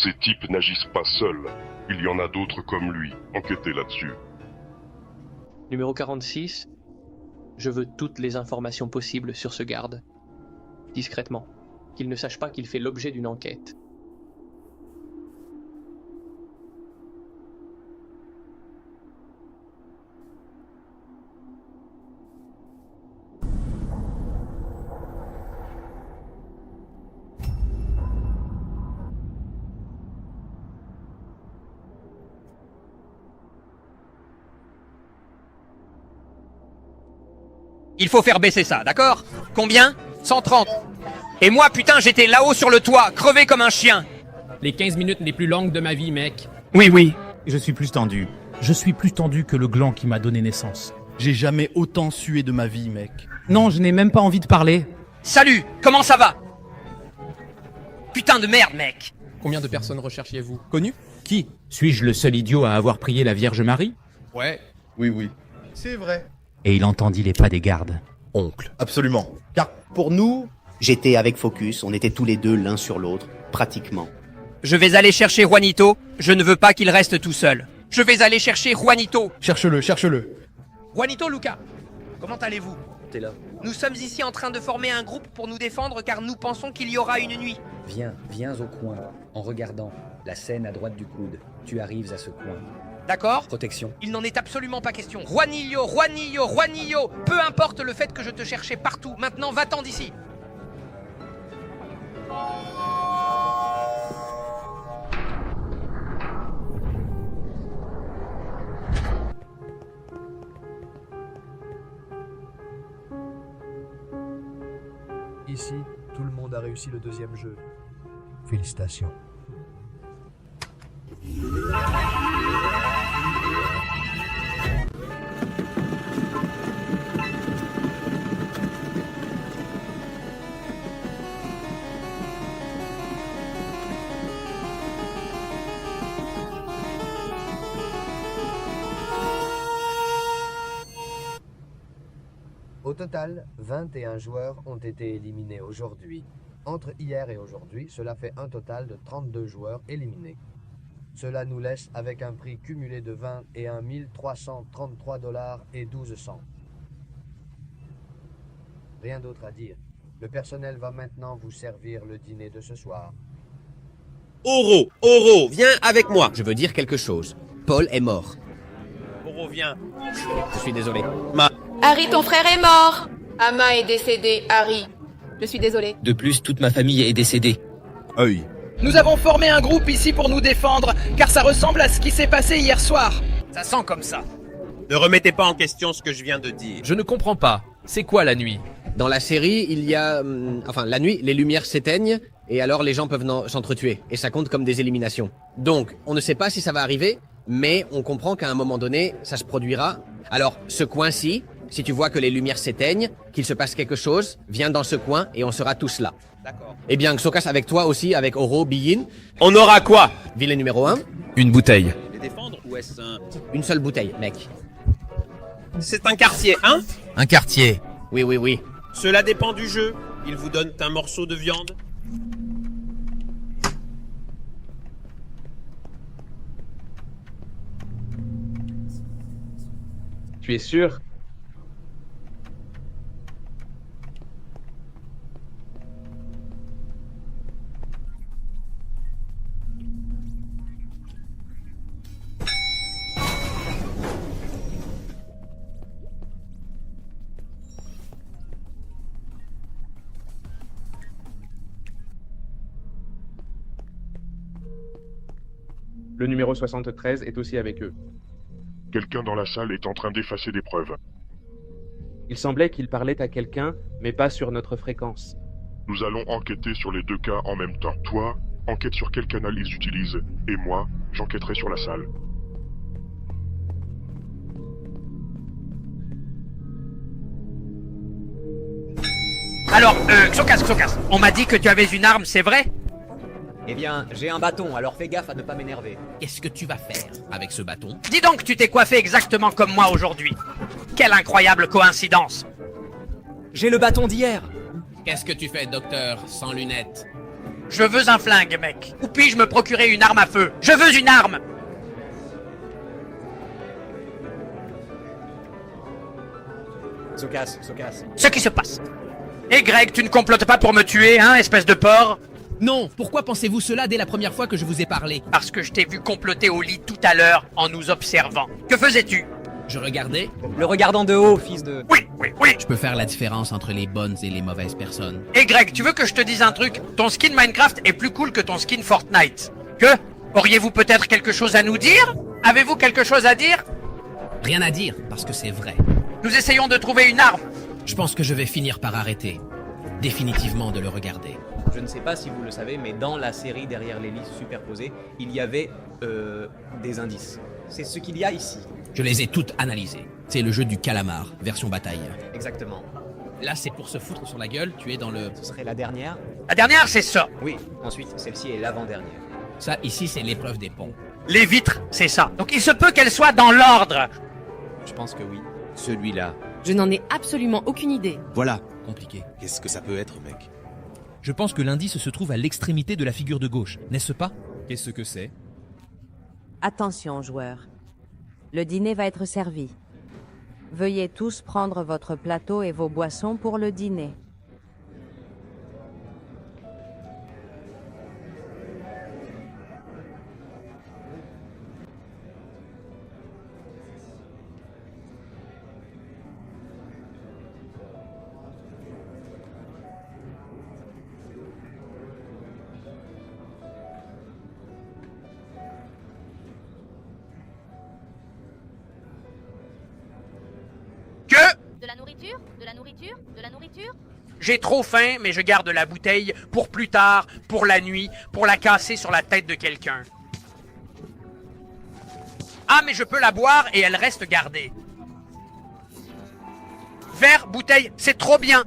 Ces types n'agissent pas seuls. Il y en a d'autres comme lui. Enquêtez là-dessus. Numéro 46, je veux toutes les informations possibles sur ce garde. Discrètement. Qu'il ne sache pas qu'il fait l'objet d'une enquête. Il faut faire baisser ça, d'accord? Combien? 130. Et moi, putain, j'étais là-haut sur le toit, crevé comme un chien. Les 15 minutes les plus longues de ma vie, mec. Oui, oui. Je suis plus tendu. Je suis plus tendu que le gland qui m'a donné naissance. J'ai jamais autant sué de ma vie, mec. Non, je n'ai même pas envie de parler. Salut, comment ça va? Putain de merde, mec. Combien de personnes recherchiez-vous? Connues? Qui? Suis-je le seul idiot à avoir prié la Vierge Marie? Ouais. Oui. C'est vrai. Et il entendit les pas des gardes. Oncle. Absolument. Car Pour nous, j'étais avec Focus, on était tous les deux l'un sur l'autre, pratiquement. Je vais aller chercher Juanito, je ne veux pas qu'il reste tout seul. Je vais aller chercher Juanito. cherche-le. Juanito, Luca, comment allez-vous? T'es là. Nous sommes ici en train de former un groupe pour nous défendre car nous pensons qu'il y aura une nuit. Viens au coin, en regardant. La scène à droite du coude. Tu arrives à ce coin. D'accord? Protection. Il n'en est absolument pas question. Juanillo, peu importe le fait que je te cherchais partout, maintenant va-t'en d'ici. Ici, tout le monde a réussi le deuxième jeu. Félicitations. Au total, 21 joueurs ont été éliminés aujourd'hui. Entre hier et aujourd'hui, cela fait un total de 32 joueurs éliminés. Cela nous laisse avec un prix cumulé de 21 333 $ et 12 cents. Rien d'autre à dire. Le personnel va maintenant vous servir le dîner de ce soir. Oro, viens avec moi. Je veux dire quelque chose. Paul est mort. Oro, viens. Je suis désolé. Harry, ton frère est mort. Ama est décédé, Harry. Je suis désolée. De plus, toute ma famille est décédée. Œil. Nous avons formé un groupe ici pour nous défendre, car ça ressemble à ce qui s'est passé hier soir. Ça sent comme ça. Ne remettez pas en question ce que je viens de dire. Je ne comprends pas. C'est quoi la nuit? Dans la série, il y a... la nuit, les lumières s'éteignent, et alors les gens peuvent s'entretuer. Et ça compte comme des éliminations. Donc, on ne sait pas si ça va arriver, mais on comprend qu'à un moment donné, ça se produira. Alors, ce coin-ci, si tu vois que les lumières s'éteignent, qu'il se passe quelque chose, viens dans ce coin et on sera tous là. D'accord. Eh bien, Xokas avec toi aussi, avec Oro, Biyin. On aura quoi? Ville numéro 1. Une bouteille. Les défendre ou est-ce une seule bouteille, mec? C'est un quartier, hein? Un quartier. Oui. Cela dépend du jeu. Ils vous donnent un morceau de viande. Tu es sûr? Le numéro 73 est aussi avec eux. Quelqu'un dans la salle est en train d'effacer des preuves. Il semblait qu'il parlait à quelqu'un, mais pas sur notre fréquence. Nous allons enquêter sur les deux cas en même temps. Toi, enquête sur quel canal ils utilisent. Et moi, j'enquêterai sur la salle. Alors, Xokas, on m'a dit que tu avais une arme, c'est vrai? Eh bien, j'ai un bâton, alors fais gaffe à ne pas m'énerver. Qu'est-ce que tu vas faire avec ce bâton? Dis donc, tu t'es coiffé exactement comme moi aujourd'hui. Quelle incroyable coïncidence. J'ai le bâton d'hier. Qu'est-ce que tu fais, docteur, sans lunettes? Je veux un flingue, mec. Ou puis-je me procurer une arme à feu? Je veux une arme! Sokas. Ce qui se passe. Et Greg, tu ne complotes pas pour me tuer, hein, espèce de porc? Non, pourquoi pensez-vous cela dès la première fois que je vous ai parlé? Parce que je t'ai vu comploter au lit tout à l'heure en nous observant. Que faisais-tu? Je regardais. Le regardant de haut, fils de... Oui. Je peux faire la différence entre les bonnes et les mauvaises personnes. Et Greg, tu veux que je te dise un truc? Ton skin Minecraft est plus cool que ton skin Fortnite. Que? Auriez-vous peut-être quelque chose à nous dire? Avez-vous quelque chose à dire? Rien à dire, parce que c'est vrai. Nous essayons de trouver une arme. Je pense que je vais finir par arrêter. Définitivement de le regarder. Je ne sais pas si vous le savez, mais dans la série Derrière les lits superposés, il y avait des indices. C'est ce qu'il y a ici. Je les ai toutes analysées. C'est le jeu du calamar, version bataille. Exactement. Là, c'est pour se foutre sur la gueule, tu es dans le... Ce serait la dernière? La dernière, c'est ça. Oui, ensuite, celle-ci est l'avant-dernière. Ça, ici, c'est l'épreuve des ponts. Les vitres, c'est ça. Donc il se peut qu'elles soient dans l'ordre. Je pense que oui. Celui-là. Je n'en ai absolument aucune idée. Voilà. Compliqué. Qu'est-ce que ça peut être, mec? Je pense que l'indice se trouve à l'extrémité de la figure de gauche, n'est-ce pas? Qu'est-ce que c'est? Attention, joueurs. Le dîner va être servi. Veuillez tous prendre votre plateau et vos boissons pour le dîner. Que? De la nourriture? De la nourriture? De la nourriture? J'ai trop faim, mais je garde la bouteille pour plus tard, pour la nuit, pour la casser sur la tête de quelqu'un. Ah, mais je peux la boire et elle reste gardée. Verre, bouteille, c'est trop bien.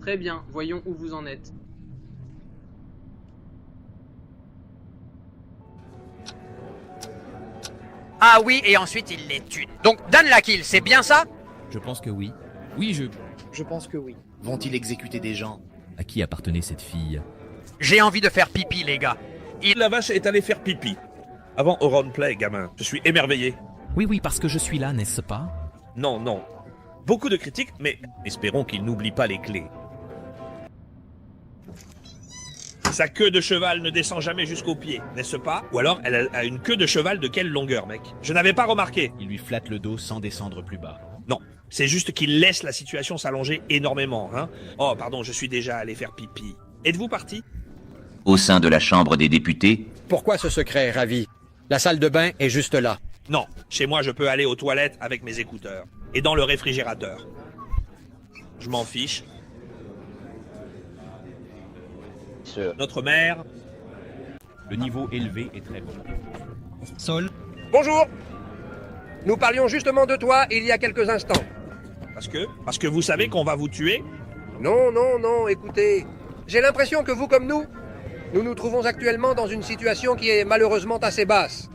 Très bien, voyons où vous en êtes. Ah oui, et ensuite il les tue. Donc Dan la kill, c'est bien ça? Je pense que oui. Oui, Je pense que oui. Vont-ils exécuter des gens? À qui appartenait cette fille? J'ai envie de faire pipi, les gars. La vache est allée faire pipi. Avant au roleplay, gamin. Je suis émerveillé. Oui, parce que je suis là, n'est-ce pas? Non. Beaucoup de critiques, mais espérons qu'il n'oublie pas les clés. Sa queue de cheval ne descend jamais jusqu'aux pieds, n'est-ce pas? Ou alors, elle a une queue de cheval de quelle longueur, mec? Je n'avais pas remarqué. Il lui flatte le dos sans descendre plus bas. Non, c'est juste qu'il laisse la situation s'allonger énormément, hein. Oh, pardon, je suis déjà allé faire pipi. Êtes-vous parti? Au sein de la Chambre des députés? Pourquoi ce secret, Ravi? La salle de bain est juste là. Non, chez moi je peux aller aux toilettes avec mes écouteurs. Et dans le réfrigérateur. Je m'en fiche. Notre mère. Le niveau élevé est très bon. Sol. Bonjour. Nous parlions justement de toi il y a quelques instants. Parce que vous savez qu'on va vous tuer? Non, écoutez. J'ai l'impression que vous comme nous nous trouvons actuellement dans une situation qui est malheureusement assez basse.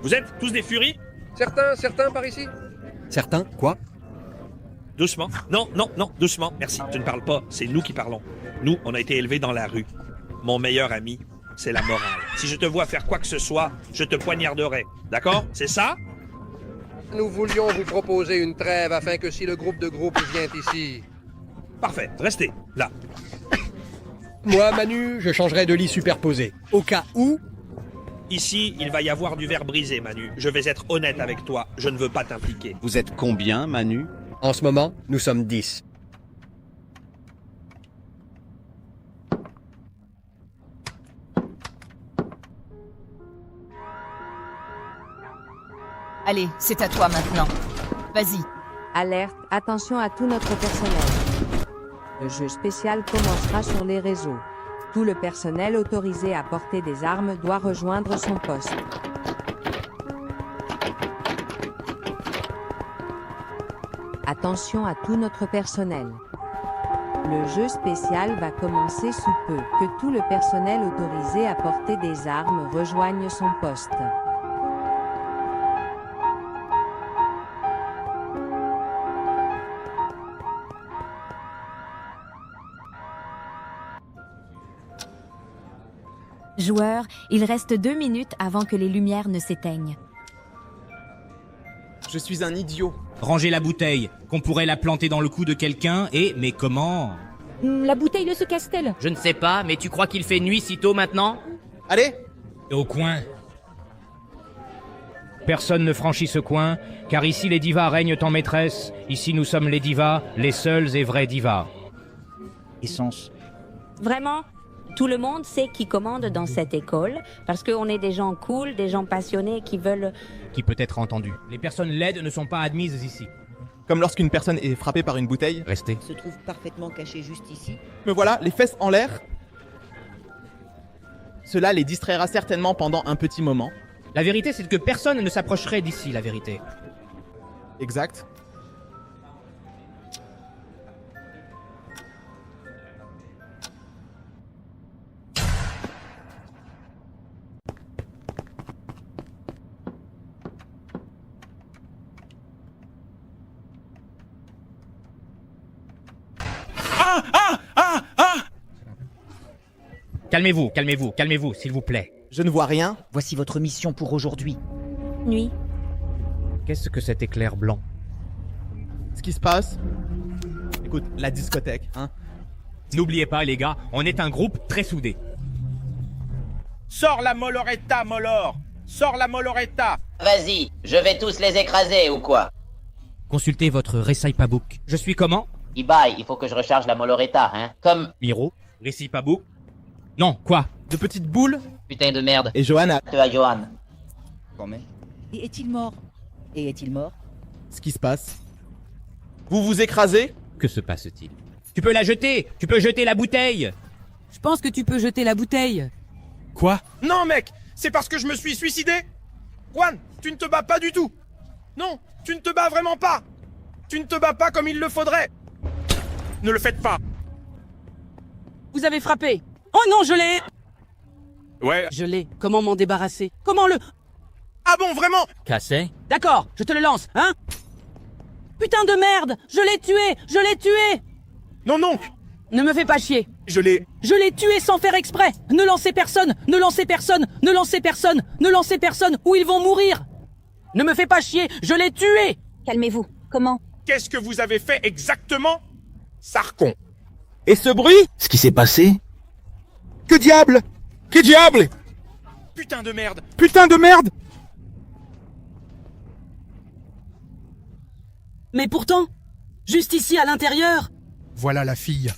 Vous êtes tous des furies? Certains par ici? Certains, quoi? Doucement. Non, doucement. Merci, tu ne parles pas. C'est nous qui parlons. Nous, on a été élevés dans la rue. Mon meilleur ami, c'est la morale. Si je te vois faire quoi que ce soit, je te poignarderai. D'accord? C'est ça? Nous voulions vous proposer une trêve afin que si le groupe de groupes vient ici... Parfait, restez, là. Moi, Manu, je changerai de lit superposé. Au cas où... Ici, il va y avoir du verre brisé, Manu. Je vais être honnête avec toi. Je ne veux pas t'impliquer. Vous êtes combien, Manu? En ce moment, nous sommes 10. Allez, c'est à toi maintenant. Vas-y. Alerte, attention à tout notre personnel. Le jeu spécial commencera sur les réseaux. Tout le personnel autorisé à porter des armes doit rejoindre son poste. Attention à tout notre personnel. Le jeu spécial va commencer sous peu. Que tout le personnel autorisé à porter des armes rejoigne son poste. Joueurs, il reste 2 minutes avant que les lumières ne s'éteignent. Je suis un idiot. Rangez la bouteille, qu'on pourrait la planter dans le cou de quelqu'un et... Mais comment? La bouteille de ce casse-t-elle? Je ne sais pas, mais tu crois qu'il fait nuit si tôt maintenant? Allez! Au coin. Personne ne franchit ce coin, car ici les divas règnent en maîtresse. Ici nous sommes les divas, les seuls et vrais divas. Essence. Vraiment? Tout le monde sait qui commande dans cette école, parce qu'on est des gens cool, des gens passionnés qui veulent... Qui peut être entendu. Les personnes laides ne sont pas admises ici. Comme lorsqu'une personne est frappée par une bouteille. Restez. Se trouve parfaitement caché juste ici. Me voilà, les fesses en l'air. Cela les distraira certainement pendant un petit moment. La vérité, c'est que personne ne s'approcherait d'ici, la vérité. Exact. Calmez-vous, calmez-vous, calmez-vous, s'il vous plaît. Je ne vois rien. Voici votre mission pour aujourd'hui. Nuit. Qu'est-ce que cet éclair blanc? Ce qui se passe... Écoute, la discothèque, hein. N'oubliez pas, les gars, on est un groupe très soudé. Sors la Moloretta, Molor! Sors la Moloretta! Vas-y, je vais tous les écraser ou quoi? Consultez votre Recipe-Book. Je suis comment? Ibai, il faut que je recharge la Moloretta, hein. Comme... Miro? Recipe-Book? Non, quoi? De petites boules? Putain de merde. Et Johanna. Toi, Johan. Et est-il mort? Et est-il mort? Ce qui se passe. Vous vous écrasez? Que se passe-t-il? Tu peux la jeter! Tu peux jeter la bouteille! Je pense que tu peux jeter la bouteille. Quoi? Non, mec! C'est parce que je me suis suicidé? Juan, tu ne te bats pas du tout! Non, tu ne te bats vraiment pas! Tu ne te bats pas comme il le faudrait! Ne le faites pas! Vous avez frappé. Oh non, je l'ai! Ouais. Je l'ai. Comment m'en débarrasser? Comment le... Ah bon, vraiment? Cassé? D'accord, je te le lance, hein? Putain de merde! Je l'ai tué! Je l'ai tué! Non, non! Ne me fais pas chier! Je l'ai tué sans faire exprès! Ne lancez personne! Ne lancez personne! Ne lancez personne! Ne lancez personne! Ou ils vont mourir! Ne me fais pas chier! Je l'ai tué! Calmez-vous. Comment? Qu'est-ce que vous avez fait exactement? Sarcon. Et ce bruit? Ce qui s'est passé? Que diable? Que diable? Putain de merde! Putain de merde! Mais pourtant, juste ici à l'intérieur. Voilà la fille.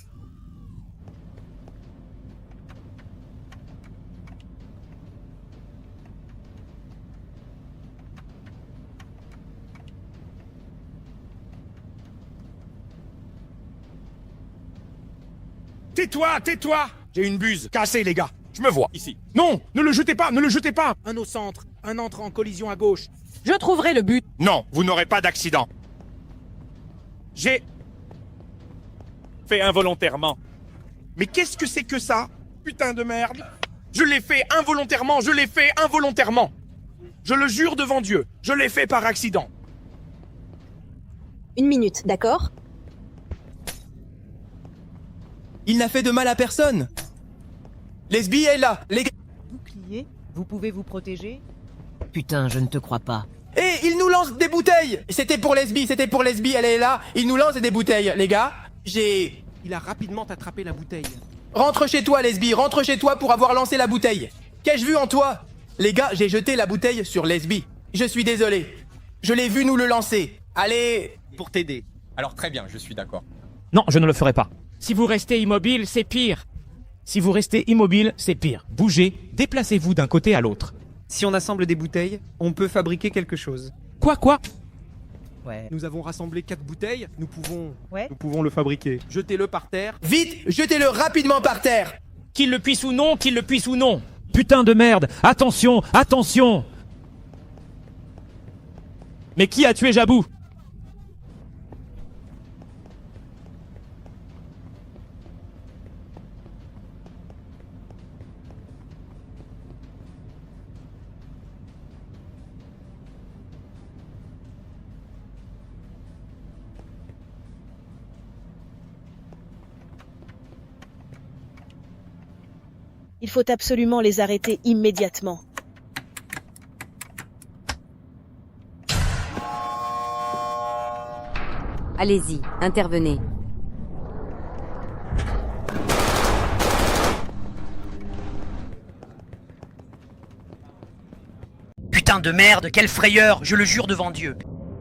Tais-toi, tais-toi! J'ai une buse. Cassez, les gars. Je me vois, ici. Non, ne le jetez pas, ne le jetez pas! Un au centre, un entre en collision à gauche. Je trouverai le but. Non, vous n'aurez pas d'accident. J'ai... fait involontairement. Mais qu'est-ce que c'est que ça? Putain de merde. Je l'ai fait involontairement, je l'ai fait involontairement. Je le jure devant Dieu, je l'ai fait par accident. 1 minute, d'accord? Il n'a fait de mal à personne. Lesbi est là, les gars. Bouclier, vous pouvez vous protéger? Putain, je ne te crois pas. Et il nous lance des bouteilles. C'était pour Lesbi, elle est là. Il nous lance des bouteilles, les gars. Il a rapidement attrapé la bouteille. Rentre chez toi, Lesbi, rentre chez toi pour avoir lancé la bouteille. Qu'ai-je vu en toi? Les gars, j'ai jeté la bouteille sur Lesbi. Je suis désolé. Je l'ai vu nous le lancer. Allez... Pour t'aider. Alors très bien, je suis d'accord. Non, je ne le ferai pas. Si vous restez immobile, c'est pire. Si vous restez immobile, c'est pire. Bougez, déplacez-vous d'un côté à l'autre. Si on assemble des bouteilles, on peut fabriquer quelque chose. Quoi? Ouais. Nous avons rassemblé 4 bouteilles, nous pouvons le fabriquer. Jetez-le par terre. Vite, jetez-le rapidement par terre. Qu'il le puisse ou non, qu'il le puisse ou non. Putain de merde! Attention! Attention! Mais qui a tué Jabou? Il faut absolument les arrêter immédiatement. Allez-y, intervenez. Putain de merde, quelle frayeur, je le jure devant Dieu.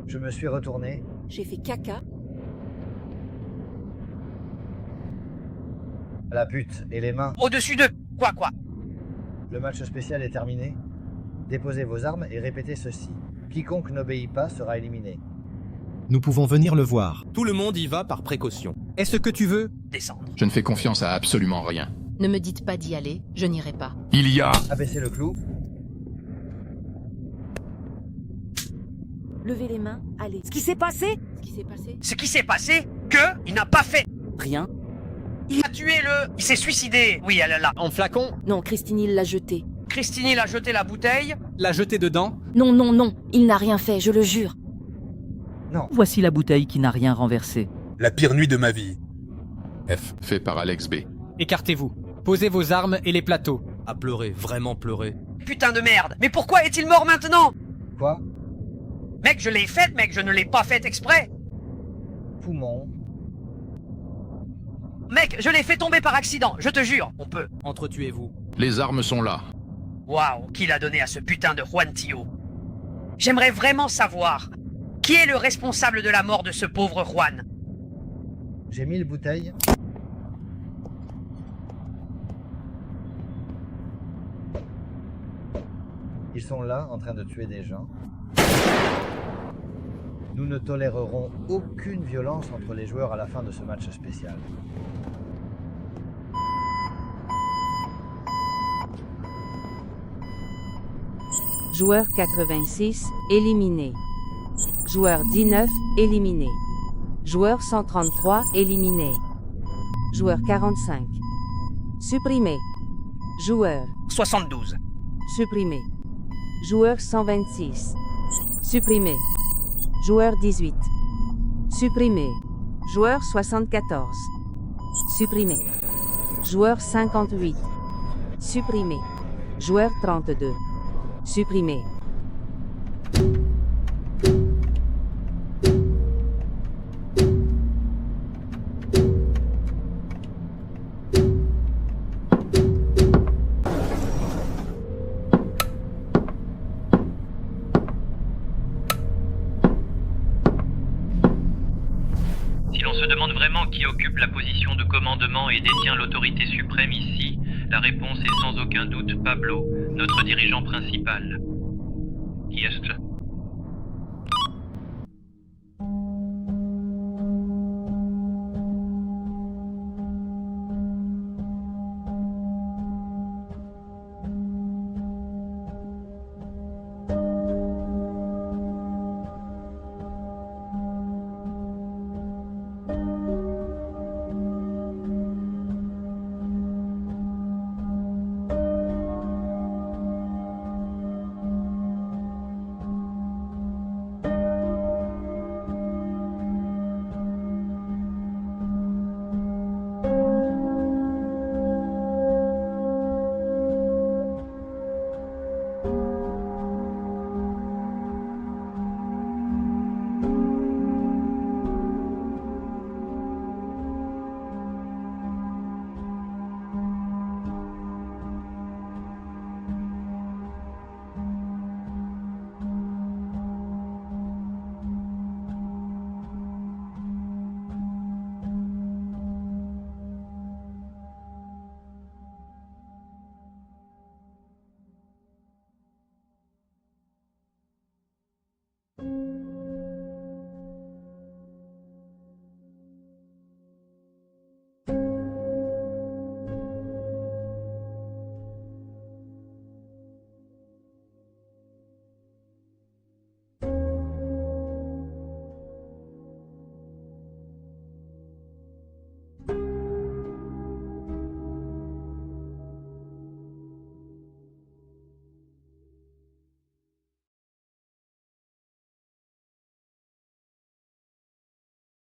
Je me suis retourné. J'ai fait caca. La pute et les mains. Au-dessus d'eux. Quoi? Le match spécial est terminé. Déposez vos armes et répétez ceci. Quiconque n'obéit pas sera éliminé. Nous pouvons venir le voir. Tout le monde y va par précaution. Est-ce que tu veux descendre? Je ne fais confiance à absolument rien. Ne me dites pas d'y aller, je n'irai pas. Il y a... Abaissez le clou. Levez les mains, allez. Ce qui s'est passé? Ce qui s'est passé? Il n'a pas fait Rien. Il a tué il s'est suicidé. Oui, elle est là. En flacon? Non, Christine, il l'a jeté. Christine, il a jeté la bouteille. L'a jeté dedans? Non, il n'a rien fait, je le jure. Non. Voici la bouteille qui n'a rien renversé. La pire nuit de ma vie. F, fait par Alex B. Écartez-vous. Posez vos armes et les plateaux. À pleurer, vraiment pleurer. Putain de merde. Mais pourquoi est-il mort maintenant? Quoi? Mec, je l'ai faite, mec, je ne l'ai pas faite exprès. Poumon. Mec, je l'ai fait tomber par accident, je te jure, on peut. Entretuez-vous. Les armes sont là. Waouh, qui l'a donné à ce putain de Juan Tio? J'aimerais vraiment savoir, qui est le responsable de la mort de ce pauvre Juan? J'ai 1000 bouteilles. Ils sont là, en train de tuer des gens. Nous ne tolérerons aucune violence entre les joueurs à la fin de ce match spécial. Joueur 86, éliminé. Joueur 19, éliminé. Joueur 133, éliminé. Joueur 45. Supprimé. Joueur 72. Supprimé. Joueur 126. Supprimé. Joueur 18. Supprimé. Joueur 74. Supprimé. Joueur 58. Supprimé. Joueur 32. Supprimé. Si l'on se demande vraiment qui occupe la position de commandement et détient l'autorité suprême ici, la réponse est sans aucun doute Pablo, notre dirigeant principal. Qui est-ce?